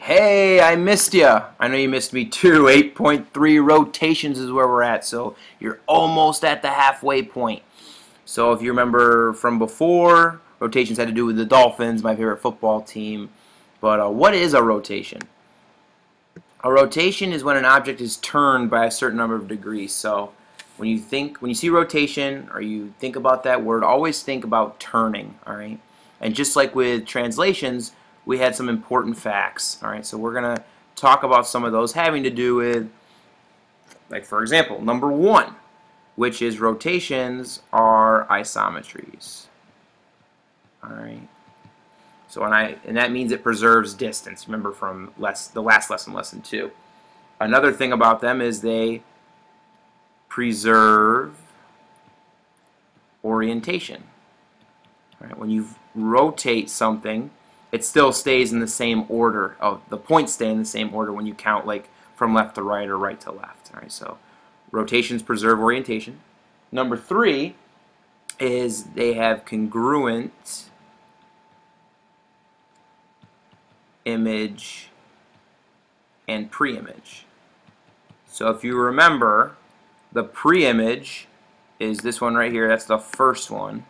Hey, I missed you. I know you missed me too. 8.3 rotations is where we're at, so you're almost at the halfway point. So if you remember from before, rotations had to do with the Dolphins, my favorite football team. But what is a rotation? A rotation is when an object is turned by a certain number of degrees. So when you see rotation or you think about that word, always think about turning, all right? And just like with translations, we had some important facts, all right? So we're going to talk about some of those having to do with, like for example, number 1, which is rotations are isometries. All right. So and that means it preserves distance. Remember from the last lesson, lesson 2. Another thing about them is they preserve orientation. All right. When you rotate something, it still stays in the same order. The points stay in the same order when you count, like from left to right or right to left. All right. So rotations preserve orientation. Number 3 is they have congruent image and pre-image. So if you remember, the pre-image is this one right here. That's the first one.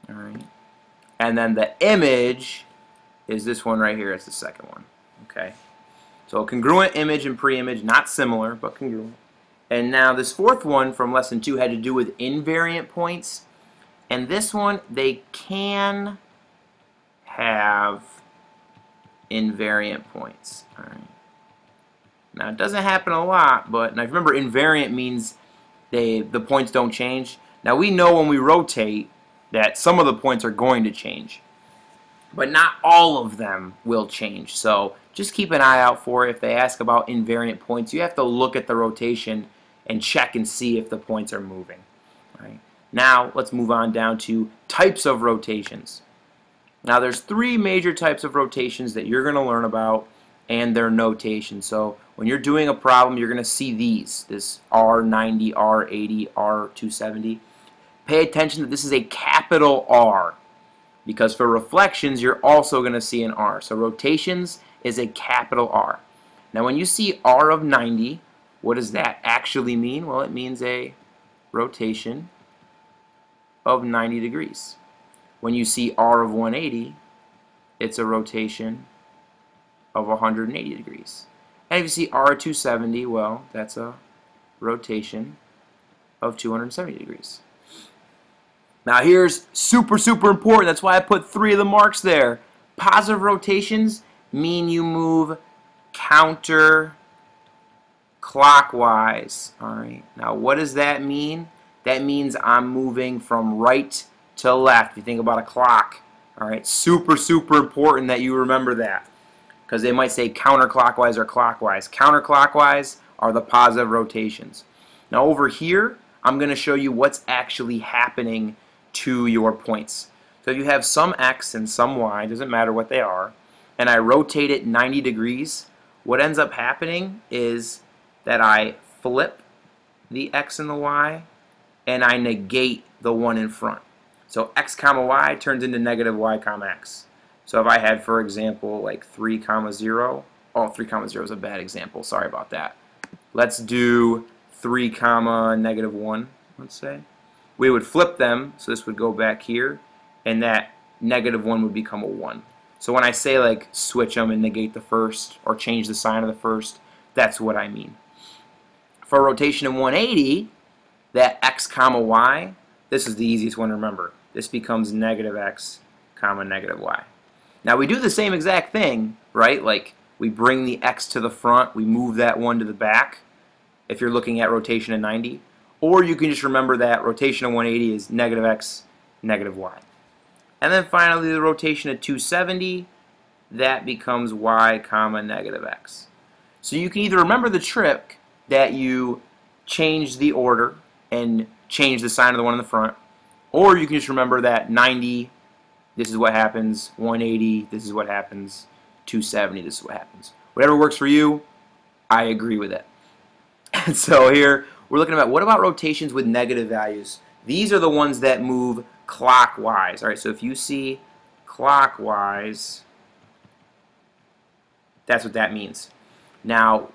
All right. And then the image is this one right here. It's the second one. Okay. So congruent image and pre-image, not similar, but congruent. And now this fourth one from lesson 2 had to do with invariant points. And this one, they can have invariant points. All right. Now it doesn't happen a lot, but now remember invariant means the points don't change. Now we know when we rotate that some of the points are going to change, but not all of them will change. So just keep an eye out for it. If they ask about invariant points, you have to look at the rotation and check and see if the points are moving. All right. Now let's move on down to types of rotations. Now there's 3 major types of rotations that you're going to learn about and their notation. So when you're doing a problem, you're going to see these, this R90, R80, R270. Pay attention that this is a capital R, because for reflections you're also going to see an R. So rotations is a capital R. Now when you see R of 90, what does that actually mean? Well, it means a rotation of 90 degrees. When you see R of 180, it's a rotation of 180 degrees. And if you see R of 270, well, that's a rotation of 270 degrees. Now here's super important. That's why I put 3 of the marks there. Positive rotations mean you move counterclockwise. All right. Now what does that mean? That means I'm moving from right to left. If you think about a clock. All right. Super important that you remember that, because they might say counterclockwise or clockwise. Counterclockwise are the positive rotations. Now over here, I'm going to show you what's actually happening to your points. So if you have some X and some Y, doesn't matter what they are, and I rotate it 90 degrees, what ends up happening is that I flip the X and the Y and I negate the one in front. So X comma Y turns into negative Y comma X. So if I had, for example, like 3 comma 0, oh, 3 comma 0 is a bad example, sorry about that. Let's do 3 comma negative 1, let's say. We would flip them, so this would go back here, and that negative 1 would become a 1. So when I say like switch them and negate the first, or change the sign of the first, that's what I mean. For rotation in 180, that X comma Y, this is the easiest one to remember. This becomes negative X comma negative Y. Now we do the same exact thing, right? Like we bring the X to the front, we move that one to the back, if you're looking at rotation in 90. Or you can just remember that rotation of 180 is negative X, negative Y. And then finally the rotation of 270, that becomes Y comma negative X. So you can either remember the trick that you change the order and change the sign of the one in the front, or you can just remember that 90, this is what happens, 180, this is what happens, 270, this is what happens. Whatever works for you, I agree with it. And so here we're looking at what about rotations with negative values? These are the ones that move clockwise. All right, so if you see clockwise, That's what that means. Now,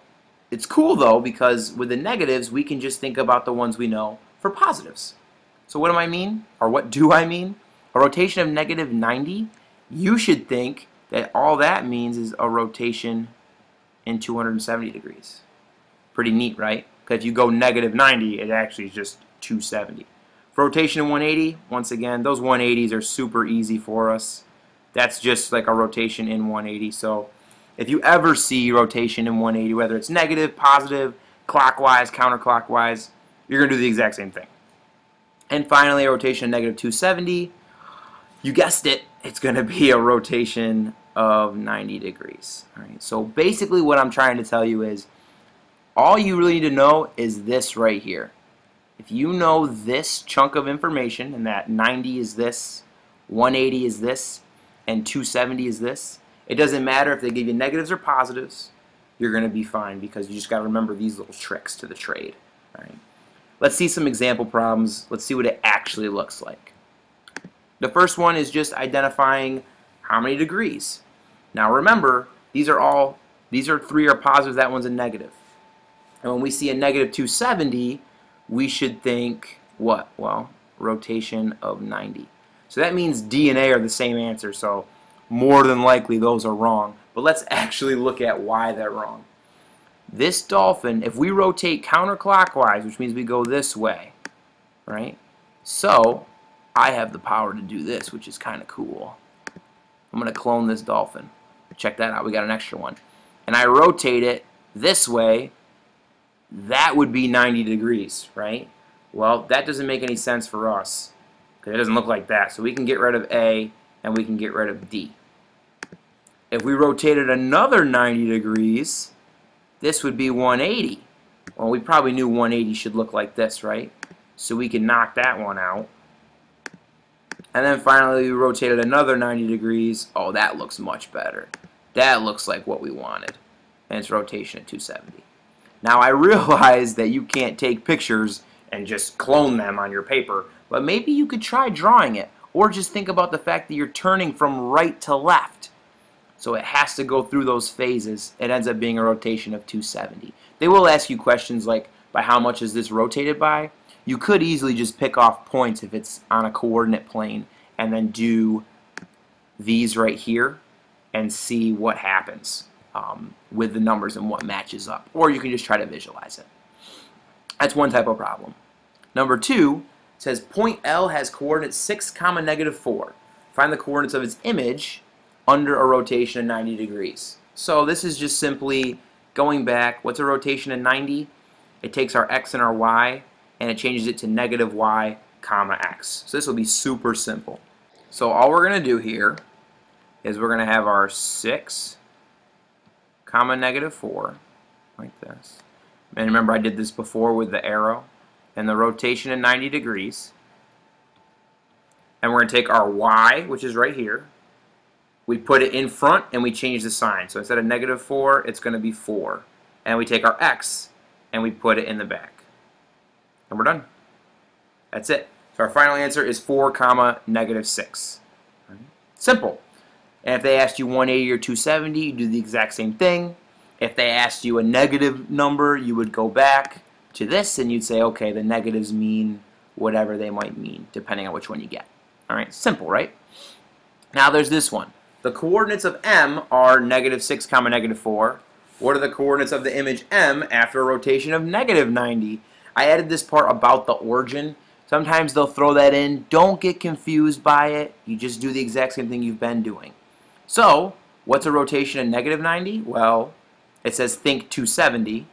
it's cool though, because with the negatives, we can just think about the ones we know for positives. So what do I mean? Or what do I mean? A rotation of negative 90, you should think that all that means is a rotation in 270 degrees. Pretty neat, right? Because if you go negative 90, it actually is just 270. For rotation in 180, once again, those 180s are super easy for us. That's just like a rotation in 180. So if you ever see rotation in 180, whether it's negative, positive, clockwise, counterclockwise, you're going to do the exact same thing. And finally, a rotation of negative 270, you guessed it, it's going to be a rotation of 90 degrees. All right, so basically what I'm trying to tell you is all you really need to know is this right here. If you know this chunk of information, and that 90 is this, 180 is this, and 270 is this, it doesn't matter if they give you negatives or positives, you're going to be fine because you just got to remember these little tricks to the trade. All right. Let's see some example problems. Let's see what it actually looks like. The first one is just identifying how many degrees. Now remember, these are 3 are positives, that one's a negative. And when we see a negative 270, we should think what? Well, rotation of 90. So that means D and A are the same answer, so more than likely those are wrong. But let's actually look at why they're wrong. This dolphin, if we rotate counterclockwise, which means we go this way, right? So I have the power to do this, which is kind of cool. I'm going to clone this dolphin. Check that out. We got an extra one. And I rotate it this way. That would be 90 degrees, right? Well, that doesn't make any sense for us because it doesn't look like that. So we can get rid of A and we can get rid of D. If we rotated another 90 degrees, this would be 180. Well, we probably knew 180 should look like this, right? So we can knock that one out. And then finally we rotated another 90 degrees. Oh, that looks much better. That looks like what we wanted. And it's rotation at 270. Now I realize that you can't take pictures and just clone them on your paper, but maybe you could try drawing it, or just think about the fact that you're turning from right to left. So it has to go through those phases. It ends up being a rotation of 270. They will ask you questions like, by how much is this rotated by? You could easily just pick off points if it's on a coordinate plane and then do these right here and see what happens with the numbers and what matches up. Or you can just try to visualize it. That's one type of problem. Number 2 says point L has coordinates 6, negative 4. Find the coordinates of its image under a rotation of 90 degrees. So this is just simply going back. What's a rotation of 90? It takes our x and our y and it changes it to negative y, x. So this will be super simple. So all we're going to do here is we're going to have our 6, negative 4, like this. And remember I did this before with the arrow and the rotation in 90 degrees. And we're going to take our y, which is right here. We put it in front and we change the sign. So instead of negative 4, it's going to be 4. And we take our x and we put it in the back. And we're done. That's it. So our final answer is 4, negative 6. Simple. And if they asked you 180 or 270, you do the exact same thing. If they asked you a negative number, you would go back to this and you'd say, okay, the negatives mean whatever they might mean, depending on which one you get. All right, simple, right? Now there's this one. The coordinates of M are negative 6, negative 4. What are the coordinates of the image M after a rotation of negative 90? I added this part about the origin. Sometimes they'll throw that in. Don't get confused by it. You just do the exact same thing you've been doing. So, what's a rotation of negative 90? Well, it says think 270.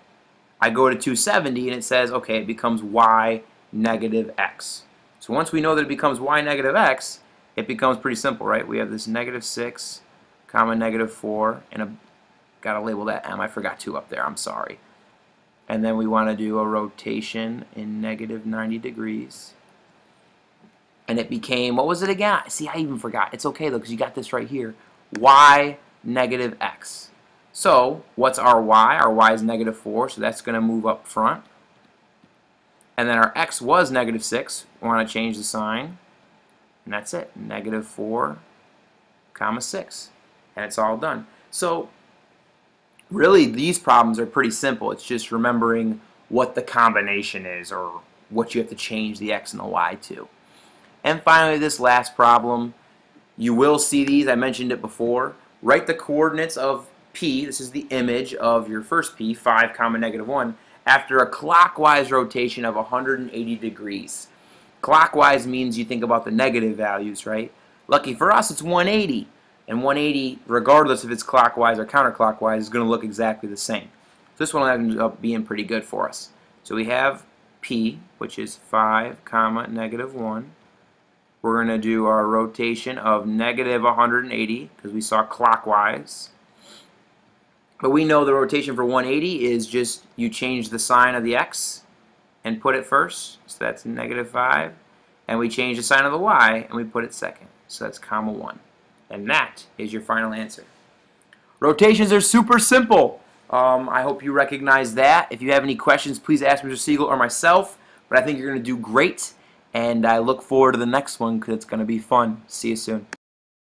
I go to 270 and it says, okay, it becomes y negative x. So once we know that it becomes y negative x, it becomes pretty simple, right? We have this negative 6, negative 4, and got to label that M. I forgot 2 up there. I'm sorry. And then we want to do a rotation in negative 90 degrees. And it became, what was it again? See, I even forgot. It's okay, though, because you got this right here. Y negative x. So, what's our y? Our y is negative 4, so that's going to move up front. And then our x was negative 6. We want to change the sign. And that's it. Negative 4, 6. And it's all done. So, really these problems are pretty simple. It's just remembering what the combination is or what you have to change the x and the y to. And finally, this last problem, you will see these. I mentioned it before. Write the coordinates of P, this is the image of your first P, 5, -1, after a clockwise rotation of 180 degrees. Clockwise means you think about the negative values, right? Lucky for us, it's 180. And 180, regardless if it's clockwise or counterclockwise, is going to look exactly the same. So this one ends up being pretty good for us. So we have P, which is 5, -1. We're going to do our rotation of -180 because we saw clockwise. But we know the rotation for 180 is just you change the sign of the x and put it first. So that's -5. And we change the sign of the y and we put it second. So that's -1. And that is your final answer. Rotations are super simple. I hope you recognize that. If you have any questions, please ask Mr. Siegel or myself. But I think you're going to do great. And I look forward to the next one because it's going to be fun. See you soon.